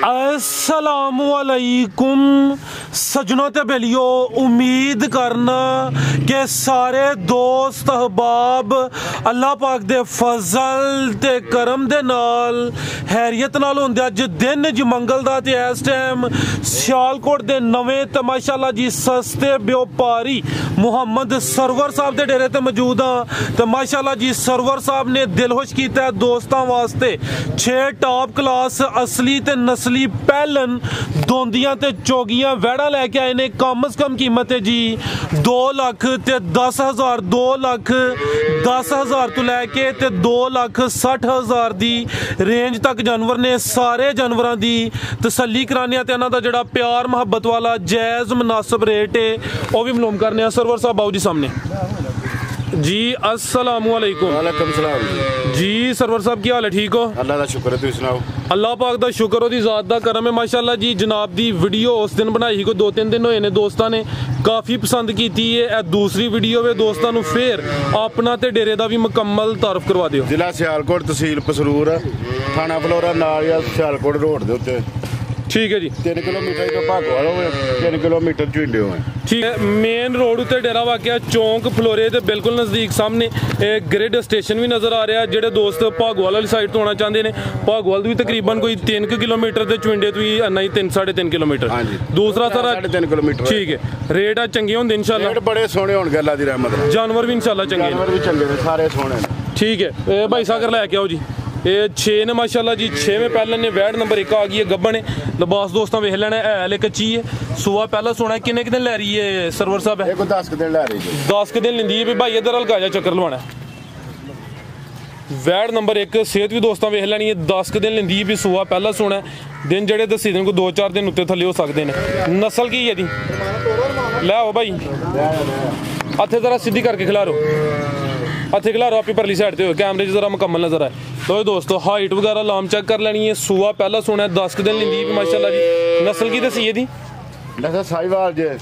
अस्सलामुअलैकुम सजनों ते बेलियो, उम्मीद करना कि सारे दोस्त अहबाब अल्लाह पाक दे फजल ते करम दे नाल हैरियत नाल होंदे। अज दिन ज मंगल दा ते इस टाइम सियालकोट दे नवें ते माशाअल्लाह जी सस्ते व्यापारी मुहम्मद सरवर साहब दे डेरे ते मौजूद हाँ। ते माशाअल्लाह जी सरवर साहब ने दिलखुश कीता दोस्तां वास्ते 6 टॉप क्लास असली ते नस्ली पैलन दोंदियां ते चोगियां वैड़ा लैके आए ने। कम से कम कीमत है जी 2,10,000 2,10,000 तो लैके ते 2,60,000 दी रेंज तक जानवर ने। सारे जानवरां दी तसल्ली कराने ते इन्हां दा जिहड़ा प्यार मुहब्बत वाला जायज़ मुनासिब रेट है वह भी मालूम करने। सरवर साहब बाबू जी सामने जी। अस्सलामुअलैकुम। वालेकुम सलाम जी सरवर साहब की हाल है? ठीक हो? अल्लाह दा शुक्र है, तुसीं सुनाओ? अल्लाह पाक दा शुक्र, ओदी ज़ात दा करम है माशाअल्लाह जी। जनाब दी वीडियो उस दिन बनाई कोई 2-3 दिन होए ने, दोस्तां ने काफ़ी पसंद की है। दूसरी वीडियो वे दोस्तां नूं फिर अपना ते डेरे दा भी मुकम्मल तारफ करवा दिओ। जिला सियालकोट, तहसील पसरूर, थाना फलोरा नाल या सियालकोट रोड दे उत्ते। ठीक है जी। 3 किलोमीटर तो भागवाल होवे, 3 किलोमीटर झुंडे होवे। ठीक है, मेन रोड उत्ते डेरा वाकया चौंक फलोरे दे बिल्कुल नज़दीक सामने ग्रिड स्टेशन भी नज़र आ रहा है। जेडे दोस्त भागवाल वाली साइड तो आना चाहते हैं, भागवाल भी तकरीबन कोई 3 किलोमीटर के चुंडे तो ही नहीं 3-3.5 किलोमीटर। दूसरा सारा 3.5 किलोमीटर। ठीक है, रेट आज चंगे होंगे इंशाल्लाह। रेट बड़े सोहने होंगे अल्लाह दी रहमत नाल। जानवर भी इंशाल्लाह चंगे, जानवर भी चंगे ने, सारे सोहने। ठीक है भाई सागर लैके आओ जी। ये 6 ने माशाल्लाह जी। 6वें पहले ने वैड नंबर 1 आ गई है गब्बन है। लिबास दोस्तों वेख लेना है कच्ची है, सुबह पहला सोना है। किन्ने दिन लै रही है सरवर साहब? 10 दिन लै रही है। 10 दिन लेंदी है भाई। इधर हल्का जा चक्कर लवाना है। वैड नंबर 1 सेहत भी दोस्तों वेख लैनी है। 10 दिन लेंदी है भी, सुबह पहला सोना है। दिन जड़े दसी दिन को 2-4 दिन उत्ते थले हो सकते हैं। नस्ल की है दी? लै आओ भाई, हथे जरा सीधी करके खिलारो, हथे खिलारो आप परली साइड पे, कैमरे जरा मुकम्मल नजर आए। तो दोस्तों हाइट वगैरह लाम चेक कर लेनी है। सुबह पहला सोना है, 10 दिन लेंदी है माशाल्लाह जी। नस्ल की दसी है दी? नस्ल साहिवाल जे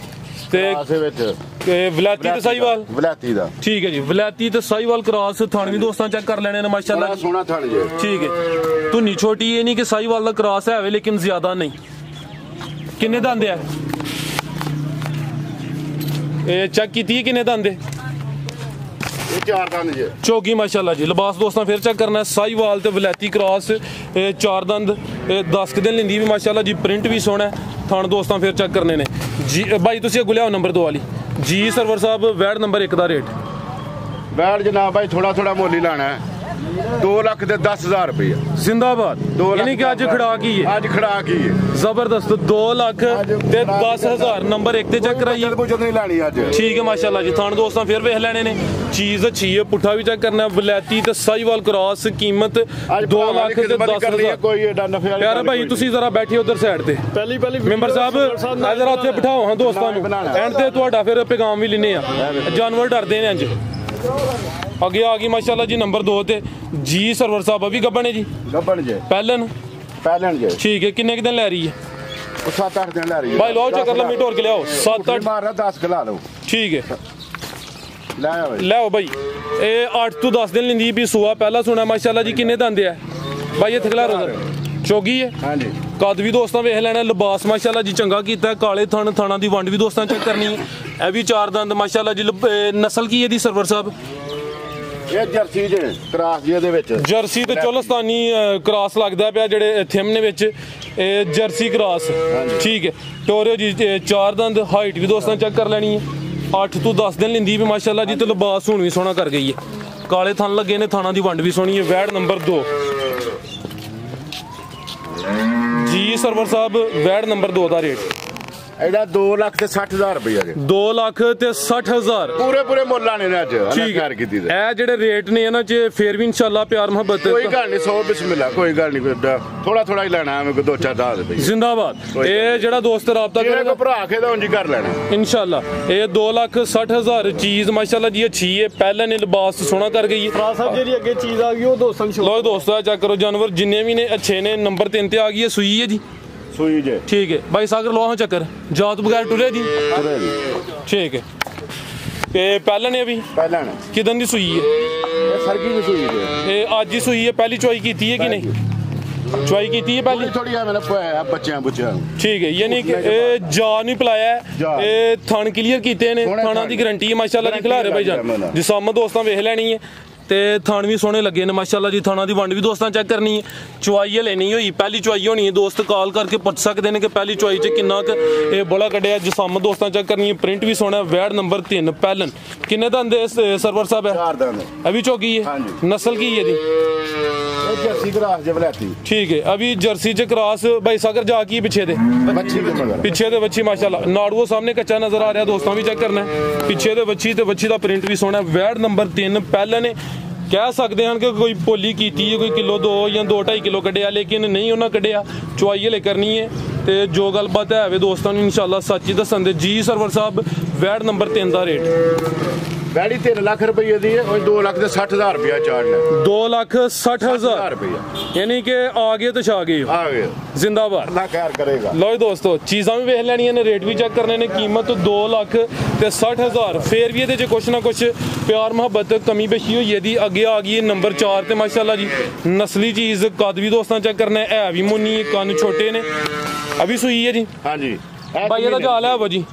ते वलैती ते साहिवाल। वलैती दा। ठीक है जी, वलैती ते साहिवाल क्रॉस। थान भी दोस्तों चेक कर लेने माशाल्लाह, सोना थान जे। ठीक है, धुनी छोटी है नहीं कि साहिवाल दा क्रॉस है लेकिन ज्यादा नहीं। किन्ने दंद है चेक की? किन्ने दंद है? 4 दंद जे। चौकी माशाल्लाह जी। लिबास दोस्तों फिर चेक करना है। साहिवाल ते वलैती क्रॉस 4 दंद 10 दिन लेंदी भी माशाल्लाह जी। प्रिंट भी सोना है। थान दोस्तों फिर चेक करने ने जी। भाई तुसी अगो लियाओ नंबर 2 वाली जी। सरवर साहब वैड नंबर 1 का रेट? वैड जनाब भाई थोड़ा मोली लाना है। 2,10,000 रुपया जिंदाबाद। यानी कि आज खड़ा की है, आज खड़ा की है जबरदस्त। 2,10,000 नंबर 1 ते चेक कराइए। नहीं लानी आज। ठीक है माशाल्लाह जी। थान दोस्तों फिर वेख लेने ने, चीज अच्छी है। पुट्ठा भी चेक करना है। वलैती ते साहिवाल क्रॉस कीमत 2,10,000। कोई एडा नफे वाली प्यारा भाई तुसी जरा बैठिए उधर साइड ते। पहली मेंबर साहब जरा उत्थे बिठाओ हां दोस्तां नूं। एंड ते तुहाडा फिर पैगाम भी लेने आ। जानवर डरदे ने इंज। आगे आ गई माशाल्लाह जी नंबर 2 ते जी। सरवर साहब अभी गब्बन है जी? गब्बन जे। पहलन जे। ठीक है, किन्ने दिन लै रही है? 7-8 दिन लै रही है भाई। लो चक्कर लम्बी टोर के ले आओ। 7-8 मारना 10 खिला लो। ठीक है, ले आओ भाई। 8 तो 10 दिन लेंदी भी। सुबह पहला सुना माशाल्लाह जी। किन्ने दंद है भाई? इत्थे खिला रो चौगी है। हां जी। कद भी दोस्तों वेख लेना। लिबास माशाल्लाह जी चंगा कीता है। काले थन, थाना दी वंड भी दोस्तों चेक करनी है। ए भी 4 दंद माशाल्लाह जी। नस्ल की है दी सरवर साहब? ये जर्सी जे क्रॉस जे दे विच। जर्सी ते चोलस्तानी क्रॉस लगदा पिया जेडे थिमने विच जर्सी क्रॉस। ठीक है, टोरियो जी 4 दंद। हाइट भी दोस्तों चेक कर लेनी है। 8 तो 10 दिन लेंदी भी माशाल्लाह जी। तो लिबास हुण भी सोहना कर गई है। काले थन लगे ने, थाना दी वंड भी सोहनी है। वैड नंबर 2 जी। सरवर साहब वैड नंबर 2 का रेट? एडा 2,60,000 रुपया। 2,60,000 पूरे मुੱਲ आने ने आज। ठीक है, कीती ए जेडे रेट ने ना च फिर भी इंशाल्लाह प्यार मोहब्बत। कोई गल नहीं, 100 बिस्मिल्लाह, कोई गल नहीं। थोड़ा ही लेना है, 2-4 रुपए। जिंदाबाद। ये जेड़ा दोस्त राब्ता करेगा भरा के तो उंज कर लेना इंशाल्लाह। ये 2,60,000 चीज माशाल्लाह जी अच्छी है। पहले ने लिबास सोना कर गई है। साहब जेडी अगे चीज आ गई वो दोस्तों लो दोस्तों चेक करो। जानवर जिन्ने भी ने अच्छे ने। नंबर 3 ते आ गई है। सुई है जी? सुई जे। ठीक है भाई सागर लो हाँ चक्कर। जात बगैर टुरे दी? ठीक है। पहले ने अभी किदन दी सुई है? सरगी दी सुई है। आज ही सुई है? पहली चुआई की है कि नहीं? ਚੁਆਈ ਕੀਤੀ ਹੈ ਪਹਿਲੀ ਥੋੜੀ ਆ ਮੈਨੇ ਬੱਚਿਆਂ ਠੀਕ ਹੈ ਯਾਨੀ ਕਿ ਇਹ ਜਾਨ ਨਹੀਂ ਪਿਲਾਇਆ ਇਹ ਥਣ ਕਲੀਅਰ ਕੀਤੇ ਨੇ ਥਾਣਾ ਦੀ ਗਾਰੰਟੀ ਹੈ ਮਾਸ਼ਾਅੱਲਾ ਦੀ ਖਿਲਾ ਰਹੇ ਭਾਈ ਜਾਨ ਜਿਸਮ ਦੋਸਤਾਂ ਵੇਖ ਲੈਣੀ ਹੈ ਤੇ ਥਣ ਵੀ ਸੋਹਣੇ ਲੱਗੇ ਨੇ ਮਾਸ਼ਾਅੱਲਾ ਜੀ ਥਾਣਾ ਦੀ ਵੰਡ ਵੀ ਦੋਸਤਾਂ ਚੈੱਕ ਕਰਨੀ ਹੈ ਚੁਆਈ ਹਲੇ ਨਹੀਂ ਹੋਈ ਪਹਿਲੀ ਚੁਆਈ ਹੋਣੀ ਹੈ ਦੋਸਤ ਕਾਲ ਕਰਕੇ ਪੁੱਛ ਸਕਦੇ ਨੇ ਕਿ ਪਹਿਲੀ ਚੁਆਈ 'ਚ ਕਿੰਨਾ ਕੁ ਇਹ ਬੋਲਾ ਕੱਢਿਆ ਜਿਸਮ ਦੋਸਤਾਂ ਚੈੱਕ ਕਰਨੀ ਹੈ ਪ੍ਰਿੰਟ ਵੀ ਸੋਹਣਾ ਵੈੜ ਨੰਬਰ 3 ਪਹਿਲਨ ਕਿੰਨੇ ਦੰਦ ਸਰਵਰ ਸਾਹਿਬ ਹੈ 4 दंद अभी चौकी है नस्ल की है जी जर्सी क्रॉस जबलाती ठीक है अभी जर्सी च क्रॉस भाई सागर जा की पीछे दे पीछे दे बच्ची माशाल्लाह नाड़ुओ सामने कच्चा नजर आ रहा दोस्तों भी चेक करना है पीछे दे बच्ची ते बच्ची दा प्रिंट भी सोहना वैड नंबर 3 पहले ने कह सकते हैं कि कोई भोली की कोई किलो 2 या 2-2.5 किलो कढ़िया लेकिन नहीं उन्हें कढ़िया चुआई हले करनी है तो जो गलबात है दोस्तों इंशाल्लाह सच ही दसन दे जी सरवर साहब वैड नंबर 3 का रेट वैड़ी 3 लाख रुपये दी है और 2,60,000 रुपया चार्ज है 2,60,000 रुपया यानी कि आ गए तो छा गए जिंदाबाद अल्लाह खैर करेगा लो दोस्तों चीज़ा भी वेख लैनियां ने रेट भी चेक करने ने कीमत 2,60,000 फिर भी ये कुछ ना कुछ प्यार मुहब्बत कमी बेशी हुई है अगे आ गई नंबर 4 ते माशाल्लाह जी नस्ली चीज़ कद भी दोस्तों चेक करना है भी मुन्नी कन छोटे ने अभी सुई है जी हाँ जी भाई ये हाल है जी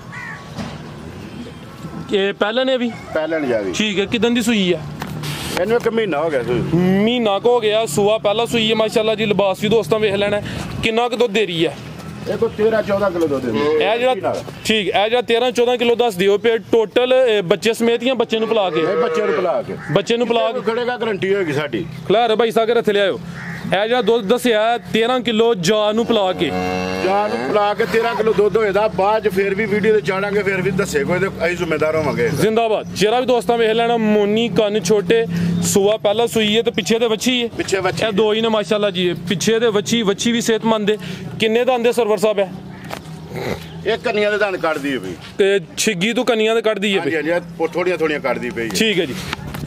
पहले ने अभी ठीक है किदन दी सुई है इन्हें एक महीना हो गया महीना को हो गया सुआ पहला सुई है माशाल्लाह जी लिबास भी दोस्तों वेख लेना किन्ना क दुध दे रही है 13-14 किलो दुध ठीक है 13-14 किलो दस दियो पे टोटल बच्चे समेत या बच्चे नु पिला के बच्चे नु पिला के खड़ेगा गारंटी होगी साडी खलार भाई सागर हथ लियाओ ਇਹ ਜਿਹੜਾ ਦੁੱਧ ਦੱਸਿਆ 13 ਕਿਲੋ ਜਾਨ ਨੂੰ ਪਿਲਾ ਕੇ 13 ਕਿਲੋ ਦੁੱਧ ਹੋਏਦਾ ਬਾਅਦ ਫਿਰ ਵੀ ਵੀਡੀਓ ਤੇ ਚਾੜਾਂਗੇ ਫਿਰ ਵੀ ਦੱਸੇ ਕੋਈ ਤੇ ਅਸੀਂ ਜ਼ਿੰਮੇਦਾਰ ਹੋਵਾਂਗੇ ਜ਼ਿੰਦਾਬਾਦ ਚਿਹਰਾ ਵੀ ਦੋਸਤਾਂ ਵੇਖ ਲੈਣਾ ਮੋਨੀ ਕੰਨ ਛੋਟੇ ਸੂਆ ਪਹਿਲਾਂ ਸੂਈ ਹੈ ਤੇ ਪਿੱਛੇ ਤੇ ਵੱਛੀ ਹੈ ਇਹ ਦੋ ਹੀ ਨੇ ਮਾਸ਼ਾਅੱਲਾ ਜੀ ਪਿੱਛੇ ਤੇ ਵੱਛੀ ਵੀ ਸਿਹਤਮੰਦ ਹੈ ਕਿੰਨੇ ਦਾ ਆਂਦੇ ਸਰਵਰ ਸਾਹਿਬ ਹੈ ਇਹ ਕੰਨੀਆਂ ਦੇ ਦੰਦ ਕੱਢਦੀ ਹੈ ਵੀ ਤੇ ਛਿੱਗੀ ਤੋਂ ਕੰਨੀਆਂ ਦੇ ਕੱਢਦੀ ਹੈ ਹਾਂਜੀ ਥੋੜੀਆਂ ਕੱਢਦੀ ਪਈ ਠੀਕ ਹੈ ਜੀ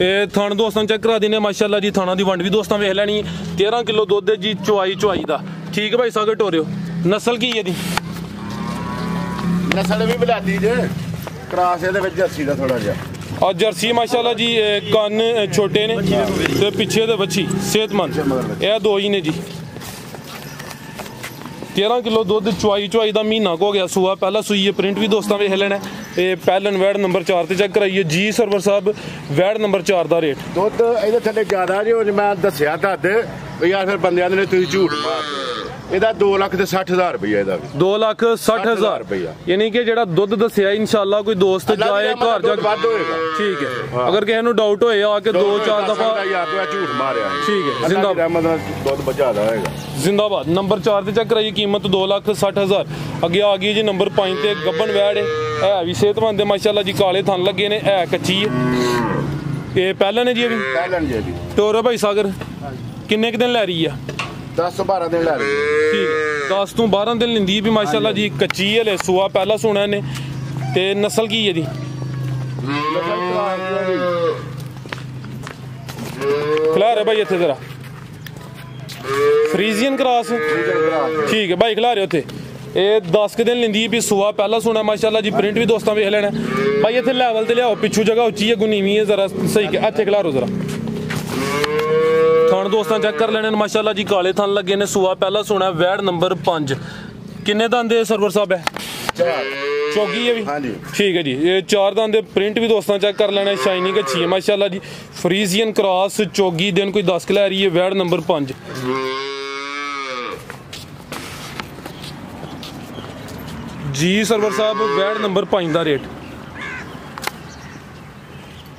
ਇਹ ਥਣ ਦੋਸਤਾਂ ਚੈੱਕ ਕਰਾ ਦਿੰਨੇ ਮਾਸ਼ਾਅੱਲਾ ਜੀ ਥਾਣਾ ਦੀ ਵੰਡ ਵੀ ਦੋਸਤਾਂ ਵੇਖ ਲੈਣੀ 13 ਕਿਲੋ ਦੁੱਧ ਜੀ ਚੁਆਈ ਦਾ ਠੀਕ ਹੈ ਭਾਈ ਸਾਗਰ ਟੋਰਿਓ ਨਸਲ ਕੀ ਹੈ ਦੀ ਨਸਲ ਵੀ ਬਲਾਦੀ ਜੇ ਕ੍ਰਾਸ ਇਹਦੇ ਵਿੱਚ ਜਰਸੀ ਦਾ ਥੋੜਾ ਜਿਹਾ और जर्सी माशाल्लाह जी कान छोटे ने ते पीछे दे बच्ची सेहतमंद यह दो ही ने जी 13 किलो दुध चुआई का महीना को हो गया सूआ पहला सुई है प्रिंट भी दोस्तों वेख लेना पहलन वैड नंबर 4 ते चेक कराइए जी सरवर साहब वैड नंबर 4 का रेट दुध ये थले ज्यादा जो मैं दसिया दद यार फिर बंद ने तुम झूठ मार ਇਹਦਾ 2,60,000 ਰੁਪਇਆ ਇਹਦਾ 2,60,000 ਰੁਪਇਆ ਯਾਨੀ ਕਿ ਜਿਹੜਾ ਦੁੱਧ ਦੱਸਿਆ ਇਨਸ਼ਾਅੱਲਾ ਕੋਈ ਦੋਸਤ ਜਾਏ ਘਰ ਜਾ ਵੱਧ ਹੋਏਗਾ ਠੀਕ ਹੈ ਅਗਰ ਕਿਸੇ ਨੂੰ ਡਾਊਟ ਹੋਏ ਆ ਕੇ 2-4 ਦਫਾ ਯਾਰ ਤੂੰ ਝੂਠ ਮਾਰਿਆ ਠੀਕ ਹੈ ਜ਼ਿੰਦਾਬਾਦ ਦੁੱਧ ਬਚਾਦਾ ਹੋਏਗਾ ਜ਼ਿੰਦਾਬਾਦ ਨੰਬਰ 4 ਤੇ ਚੈੱਕ ਕਰਾਈਏ ਕੀਮਤ 2,60,000 ਅੱਗੇ ਆ ਗਈ ਜੀ ਨੰਬਰ 5 ਤੇ ਗੱਬਨ ਵੈੜ ਹੈ ਵੀ ਸਿਹਤਮੰਦ ਹੈ ਮਾਸ਼ਾਅੱਲਾ ਜੀ ਕਾਲੇ ਥਣ ਲੱਗੇ ਨੇ ਹੈ ਕੱਚੀ ਹੈ ਇਹ ਪਹਿਲਾਂ ਨੇ ਜੀ ਅਭੀ ਪਹਿਲਾਂ ਜੀ ਟੋਰਾ ਭਾਈ ਸਾਗਰ ਕਿੰਨੇ ਕੁ ਦਿਨ ਲੈ ਰਹੀ ਆ 10-12 दिन ला रही है ठीक है 10 ਤੋਂ 12 दिन लेंदी भी माशाल्लाह जी कच्ची है ले सुआ पहला सुना ने ते नस्ल की है दी खिला रहे भाई इत्थे जरा फ्रीजियन क्रॉस ठीक है भाई खिला रहे उत्थे ਇਹ 10 ਦਿਨ ਲੈਂਦੀ ਵੀ ਸੁਆ ਪਹਿਲਾ ਸੁਣਾ ਮਾਸ਼ਾਅੱਲਾ ਜੀ ਪ੍ਰਿੰਟ ਵੀ ਦੋਸਤਾਂ ਵੇਖ ਲੈਣਾ ਭਾਈ ਇੱਥੇ ਲੈਵਲ ਤੇ ਲਿਆਓ ਪਿੱਛੂ ਜਗ੍ਹਾ ਉੱਚੀ ਹੈ ਗੁਨੀਵੀਂ ਹੈ ਜ਼ਰਾ ਸਹੀ ਕਿ ਇੱਥੇ ਖਿਲਾਰੋ ਜ਼ਰਾ ਥਣ ਦੋਸਤਾਂ ਚੈੱਕ ਕਰ ਲੈਣੇ ਨੇ ਮਾਸ਼ਾਅੱਲਾ ਜੀ ਕਾਲੇ ਥਣ ਲੱਗੇ ਨੇ ਸੂਆ ਪਹਿਲਾ ਸੁਣਾ ਵੈੜ ਨੰਬਰ 5 ਕਿੰਨੇ ਦੰਦ ਦੇ ਸਰਵਰ ਸਾਹਿਬ ਹੈ 4 ਚੌਗੀ ਹੈ ਵੀ ਹਾਂਜੀ ਠੀਕ ਹੈ ਜੀ ਇਹ 4 ਦੰਦ ਦੇ ਪ੍ਰਿੰਟ ਵੀ ਦੋਸਤਾਂ ਚੈੱਕ ਕਰ ਲੈਣਾ ਸ਼ਾਈਨਿੰਗ ਅੱਛੀ ਹੈ ਮਾਸ਼ਾਅੱਲਾ ਜੀ ਫਰੀਜ਼ੀਅਨ ਕ੍ਰਾਸ ਚੌਗੀ ਦਿਨ ਕੋਈ 10 ਲੈ ਰਹੀ ਹੈ ਵੈੜ ਨੰਬਰ 5 ਜੀ ਸਰਵਰ ਸਾਹਿਬ ਵੈੜ ਨੰਬਰ 5 ਦਾ ਰੇਟ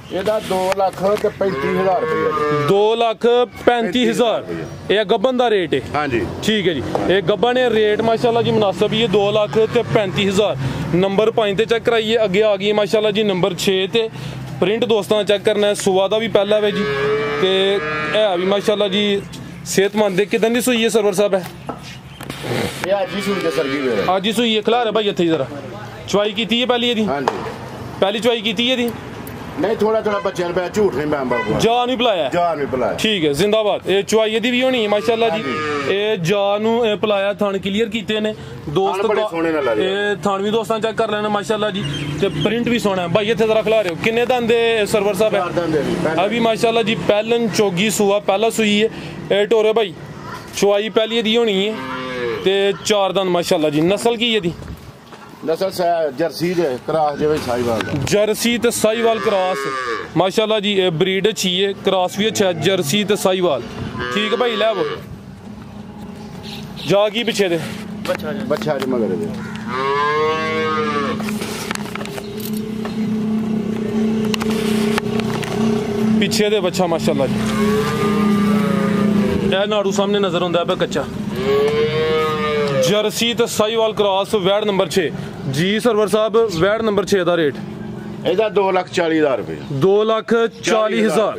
ਇਹਦਾ 2,35,000 ਰੁਪਏ 2,35,000 ਇਹ ਗੱਬਨ ਦਾ ਰੇਟ ਹੈ ਹਾਂਜੀ ਠੀਕ ਹੈ ਜੀ ਇਹ ਗੱਬਨ ਨੇ ਰੇਟ ਮਾਸ਼ਾਅੱਲਾ ਜੀ ਮੁਨਾਸਬ ਹੀ ਹੈ 2,35,000 ਨੰਬਰ 5 ਤੇ ਚੈੱਕ ਕਰਾਈਏ ਅੱਗੇ ਆ ਗਈ ਮਾਸ਼ਾਅੱਲਾ ਜੀ ਨੰਬਰ 6 ਤੇ ਪ੍ਰਿੰਟ ਦੋਸਤਾਂ ਚੈੱਕ ਕਰਨਾ ਹੈ ਸੁਆ ਦਾ ਵੀ ਪਹਿਲਾ ਵੇ ਜੀ ਤੇ ਇਹ ਵੀ ਮਾਸ਼ਾਅੱਲਾ ਜੀ ਸਿਹਤਮੰਦ ਦੇ ਕਿਦਾਂ ਦੀ ਸੂਈ ਹੈ ਸਰਵਰ ਸਾਹਿਬ ਹੈ ਇਹ ਅੱਜ ਹੀ ਸੂਈ ਦੇ ਸਰਗੀ ਵੇ ਅੱਜ ਹੀ ਸੂਈ ਹੈ ਖਿਲਾ ਰਿਹਾ ਭਾਈ ਇੱਥੇ ਜਰਾ ਚੁਆਈ ਕੀਤੀ ਹੈ ਪਹਿਲੀ ਇਹਦੀ ਹਾਂਜੀ ਪਹਿਲੀ ਚੁਆਈ ਕੀਤੀ ਹੈ ਇਹਦੀ नहीं थोड़ा बच्चों पे झूठ नहीं मैं बाबू जा नहीं पिलाया ठीक है जिंदाबाद ये चुआई दी भी होनी है माशाल्लाह जी ये जा नु पिलाया थान क्लियर कीते ने दोस्त ये थान भी दोस्तां चेक कर लेना माशाल्लाह जी ते प्रिंट भी सोना है भाई इत्थे जरा खिला रहे हो किन्ने दंद सरवर साहब है अभी माशाल्लाह जी पहलन चौगी सुआ पहला सुई है टोरे भाई चुआई पहली दी होनी है ते 4 दंद माशाल्लाह जी। नस्ल की है दी? नस्ल Jersey they cross J Sahiwal Jersey ते साहिवाल क्रॉस माशाल्लाह जी। ब्रीड अच्छी है, क्रॉस भी अच्छा है, जर्सी ते साहिवाल। ठीक है भाई, लै वो जा की पिछे दे बच्चा जी मगर दे पिछे दे बच्चा माशाल्लाह जी। ए नाड़ू सामने नजर आंदा है कच्चा। जर्सी ते साहिवाल क्रॉस वैड नंबर 6 जी। सरवर साहब वैड नंबर 6 का रेट ਇਹਦਾ 2,40,000 रुपए 2,40,000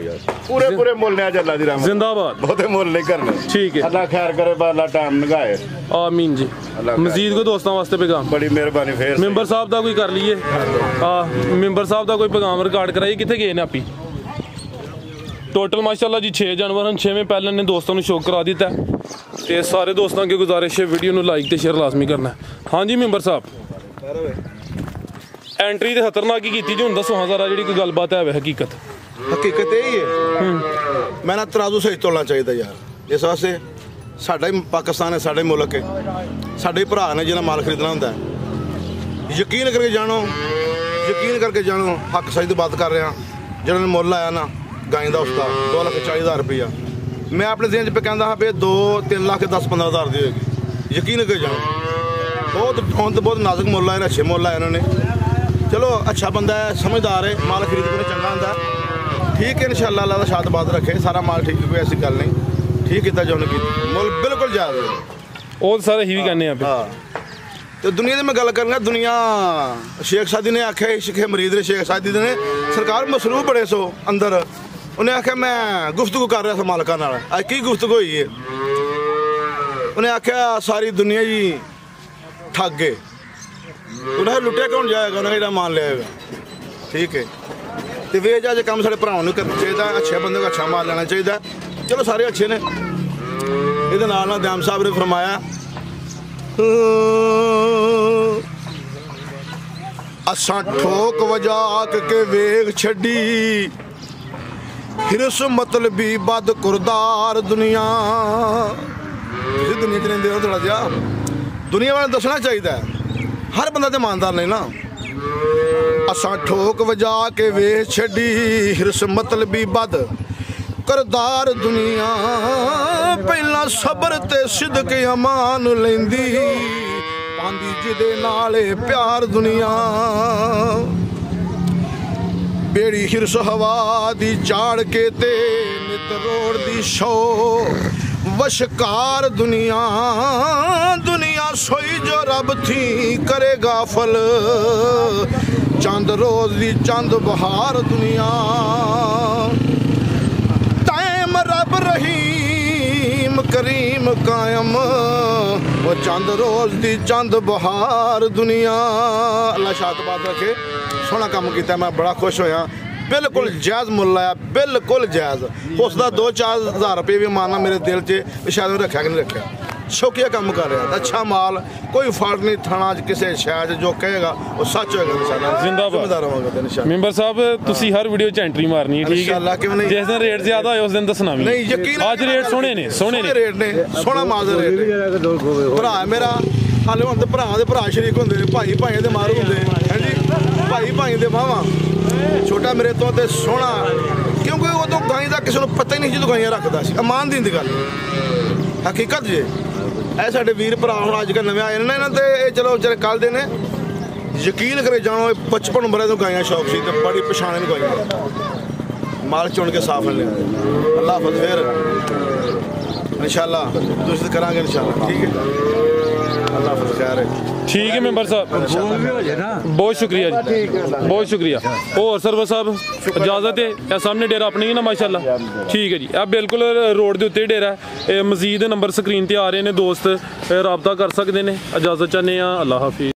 पूरे पूरे मुल ने अल्लाह दी रहमत जिंदाबाद। बहुते मुल नहीं करने। ठीक है, अल्लाह खैर करे, बाला टाइम लगाए। आमीन जी। मजीद को दोस्तों वास्ते पैगाम बड़ी मेहरबानी। फिर मेंबर साहब का कोई कर लीए। मेंबर साहब का कोई पैगाम रिकॉर्ड कराइए। कितने गए ने आपी? टोटल माशाल्लाह जी 6 जानवर हैं। 6वें पहले ने दोस्तों को शो करा दिता है। तो सारे दोस्तों की गुजारिश है वीडियो को लाइक तो शेयर लाजमी करना है। हाँ जी मेंबर साहब, एंट्री तो खतरनाक ही की जी। हूँ दसो हाँ जरा जी कोई गलबात है हकीकत? हकीकत यही है, मैं ना तराजू सही तोलना चाहिए यार। इस वास्ते साडा ही पाकिस्तान है, साडा ही मुल्क है, साडे ही भरा ने जिन्हें माल खरीदना होंगे। यकीन करके जानो, यकीन करके जानो, हक सही तो बात कर रहा। जिन्होंने मुल आया ना गाय का उसका 2,40,000 रुपया, मैं अपने दिन पे कहता हाँ भी 2-3,10-15,000 दी होगी। यकीन करके जानो, बहुत हम तो बहुत नाजुक मुल आए, अच्छे मुल आए इन्होंने। चलो अच्छा बंदा है, समझदार है, माल खरीद के चंगा होंगे। ठीक है इंशाअल्लाह अल्लाह का शाद बात रखे, सारा माल ठीक है, कोई ऐसी गल नहीं। ठीक किया जो उन्हें मुल बिल्कुल जायज़ है। और सारे ही भी कहने हैं। हाँ तो दुनिया की मैं गल करना, दुनिया शेख सादी ने आख्या, शेख मरीद ने शेख सादी ने सरकार मसरूफ बड़े सो अंदर। उन्हें आख्या मैं गुफ्तगू कर रहा था मालका नाल। अज की गुफ्तगू हुई है? उन्हें आख्या सारी दुनिया जी ठग गए। उन्हें लुटिया कौन जाएगा, उन्हें ਜਿਹੜਾ मान लिया। ठीक है, तो वे जो काम साढ़े भरावां नूं करना चाहिए, अच्छे बंदे को अच्छा माल लेना चाहिए। चलो सारे अच्छे ने। ये दयाम साहब ने फरमाया असां ठोक वजाक के वेग छड़ी, हिरस मतलबी बद कुरदार दुनिया। दुनिया च रहिंदे हो थोड़ा जिहा दुनिया वाले दसना चाहिए, हर बंदा तो ईमानदार नहीं ना। असां ठोक वजा के वेख छड़ी, हिरस मतलबी बद करदार दुनिया। पहला सबर ते सिदक अमान लैंदी, पांदी जिदे नाले प्यार दुनिया। बेड़ी हिरस हवा दी चाड़ के ते नित रोड़ दी शो वशकार दुनिया। दुनिया सोई जो रब थी करेगा फल, चंद रोज दी चंद बहार दुनिया। टाइम रब रहीम करीम कायम, वो चंद रोज दी चंद बहार दुनिया। अल्लाह शात बात रखे, सोहना काम किया, मैं बड़ा खुश होया। बिल्कुल जायज़ मुल आया, बिल्कुल जायज़। उसका 2-4 हज़ार रुपये भी मारना मेरे दिल से शायद रखा कि नहीं रखा। शौकिया काम कर रहा, अच्छा माल, कोई फर्क नहीं। थाना किसी शहर जो कहेगा वो सच होगा। जिंदाबाद। मेंबर साहब तुसी हर वीडियो च एंट्री मारनी है, ठीक है? जिस दिन रेट ज्यादा हो उस दिन दसना भी नहीं। यकीन आज रेट सोहने ने, सोहने रेट ने, सोहना माल दे रेट। भरा मेरा हाले हुण ते भरा शरीक होंदे ने, भाई भाइयों दे मारू होंदे हैं जी, भाई भाई दे बावां। छोटा मेरे तो ते सोहना, क्योंकि उदों गाई का किसी को पता ही नहीं जो गाइयां रखता सी। अमान दी गल हकीकत जे। ਇਹ ਸਾਡੇ ਵੀਰ ਭਰਾ ਹੁਣ ਅੱਜ ਕੱਲ੍ਹ ਨਵੇਂ ਆਏ ਨੇ ਇਹਨਾਂ ਤੇ ਇਹ ਚਲੋ ਵਿਚਾਰੇ ਕੱਲ੍ਹ ਦੇ ਨੇ। ਯਕੀਨ ਕਰੇ ਜਾਣੋ 55 ਨੰਬਰਾਂ ਤੋਂ ਗਾਈਆਂ ਸ਼ੌਕ ਸੀ ਤੇ ਬੜੀ ਪਛਾਣੇ ਨੂੰ ਗਾਈਆਂ ਮਾਲ ਚੁਣ ਕੇ ਸਾਫ਼ ਲਿਆ। ਅੱਲਾਹ ਹਾਫਿਜ਼। ਫਿਰ इंशाअल्लाह दूसरी करांगे इंशाअल्लाह। ठीक है, अल्लाह हाफिज़। खैर है, ठीक है मेंबर साहब, बहुत शुक्रिया जी, बहुत शुक्रिया। और सरवर साहब इजाजत है, सामने डेरा अपने ही ना माशाल्लाह। ठीक है जी, अब बिल्कुल रोड के उत्ते डेरा है। मजीद नंबर स्क्रीन पर आ रहे हैं, दोस्त रबता कर सकते हैं। इजाजत चाहते हैं, अल्लाह हाफिज़।